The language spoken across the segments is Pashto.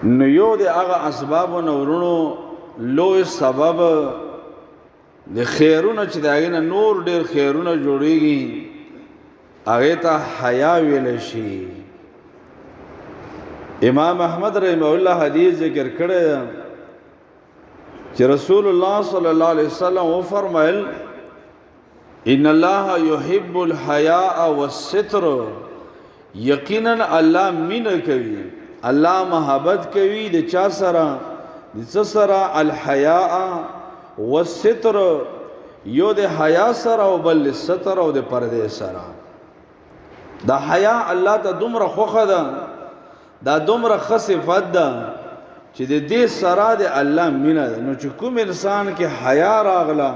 نو یو د هغه اسباب نورونو لوی سبب د خیرونه چې د هغې نه نور ډېر خیرونه جوړېږي هغې ته حیا ویلی شي. امام احمد رحمه الله حدیث ذکر کړی ده چې رسول الله صلی الله علیه وسلم وفرمایل ان الله يحب الحیاء والستر، یقینا الله مینه کوي، الله محبت کوي د چا سره؟ د څه سره؟ الحیاء والستر، یو د حیا سره او بل ستر او د پردې سره. دا حیا الله ته دومره خوښه ده، دا دومره ښه صفت ده چې د دې سره د الله مینه ده. نو چې کوم انسان کې حیا راغله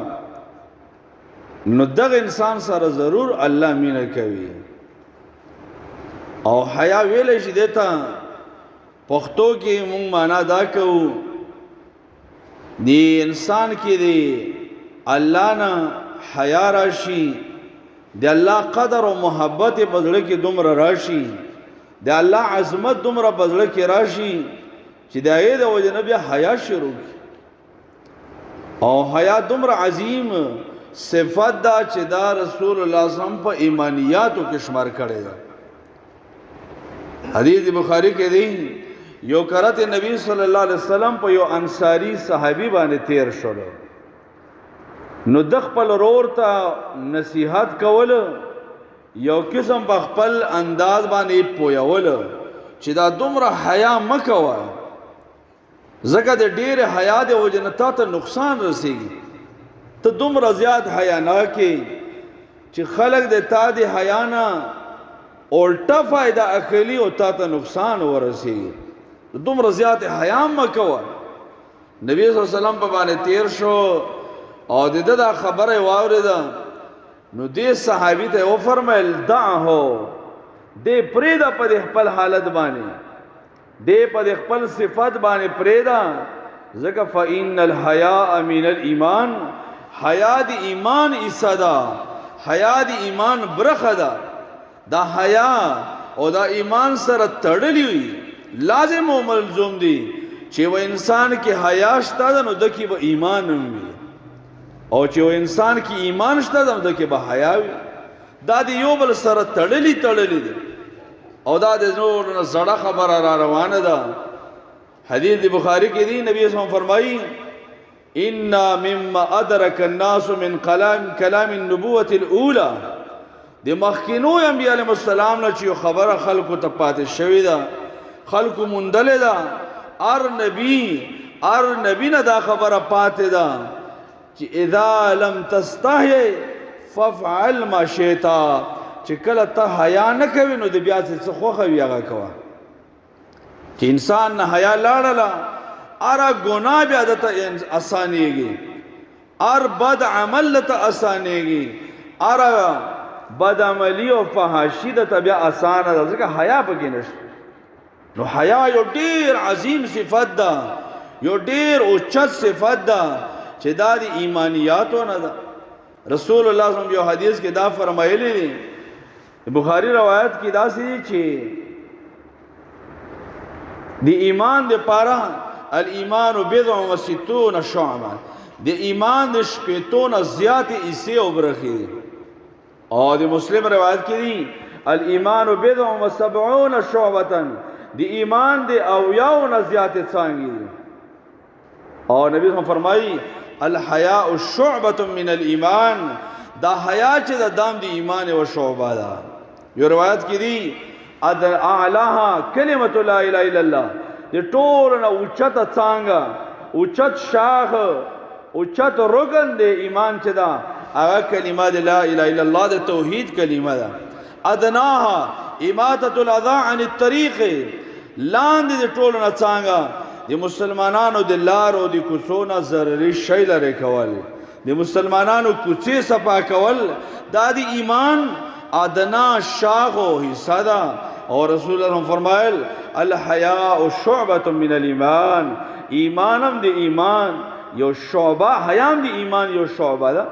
نو دغه انسان سره ضرور الله مینه کوي. او حیا ویلی شي دې ته پښتو کې مونږ معنا دا کوو دی انسان کې دی الله نه حیا راشي، د الله قدر او محبت په زړه کې دومره راشي، د الله عظمت دومره په زړه کې راشي چې د هغې د وجې نه بیا حیا شروع کړي. او حیا دومره عظیم صفت ده چې دا رسول الله صلی الله علیه وسلم په ایمانیاتو کې شمار کړی ده. حدیث بخاری کې دی یو کرت نبی صلی الله علیه وسلم په یو انصاری صحابي باندې تیر شولو، نو د خپل ورور ته نصیحت کول، یو قسم په خپل انداز باندې پویول چې دا دومره حیا مه کوه، ځکه د ډېرې حیا د وجې نه تا ته نقصان رسېږي. ته دومره زیات حیا نه کې چې خلک د تا د حیا نه الټه فایده اخلي او تا ته نقصان ورسېږي. دومره زیات حیا مه کوه. نبی صلی الله علیه وسلم په باندې تیر شو او د ده دا خبره یې واورېده، نو دې صحابي ته یې وفرمیل دعهو، دې پرېږده په دې خپل حالت باندې، دې په دې خپل صفت باندې پرېږده، ځکه فإن الحیاء من الایمان، حیا د ایمان حصه ده، حیا د ایمان برخه ده. دا حیا او دا ایمان سره تړلی وي، لازم او ملزوم دي چې و انسان کې حیا شته ده نو د کې به ایمان هم وي، او چې و انسان کې ایمان شته ده نو د کې به حیا وي. دا د یو بل سره تړلی دي او دا د نور نه زړه خبره را روانه ده. حدیث بخاری کې دی نبی صلی الله علیه وسلم فرمایي ان مما ادرک الناس من کلام النبوة الاولى، د مخکینو انبیاء علیهم السلام نه چې خبره خلکو ته پاتې شوې ده، خلکو موندلې ده، هر نبی نه دا خبره پاتې ده چې اذا لم تستحی فافعل ما شئت، چې کله ته حیا نه کوي نو د بیا څه خوښه وي هغه کوه. چې انسان نه حیا لاړله هر ګناه بیا دته اسانېږي، هر بد عمل ته اسانېږي، هر بد عملی او فحاشي دته بیا اسانه ده، ځکه حیا پکې نشته. نو حیا یو ډیر عظیم صفت ده، یو ډیر اوچت صفت ده چې دا د ایمانیاتو نه ده. رسول الله صلی الله علیه وسلم یو حدیث کې دا فرمایلی دی، بخاری روایت کې داسې دی چې د ایمان د پاره الایمان بضع و ستون شعبه، د ایمان د شپېتو نه زیاتې حصې او برخې. او د مسلم روایت کې دی الایمان بضع و سبعون شعبه، د ایمان د اویاو نه زیاتې څانګې دي. او نبی صلی الله علیه وسلم فرمایي الحیاء شعبة من الایمان، دا حیا چې د دام د ایمان او شعبه ده. یو روایت کې دی اعلاها کلمۃ لا اله الا الله، د ټول نه اوچت څانګه، اوچت شاخ، اوچت رکن د ایمان چې دا هغه کلمه د لا اله الا الله د توحید کلمه ده. ادناها اماطة الاذى عن الطريق، لاندې د ټول نه څانګه د مسلمانانو د لارو د کوڅو نه ضروري شی لرې کول، د مسلمانانو کوڅې صفا کول، دا د ایمان ادنا شاخ او حصہ ده. اور رسول الله فرمایل الحیاء شعبة من الایمان، ایمانم د ایمان یو شعبه، حیام د ایمان یو شعبه ده.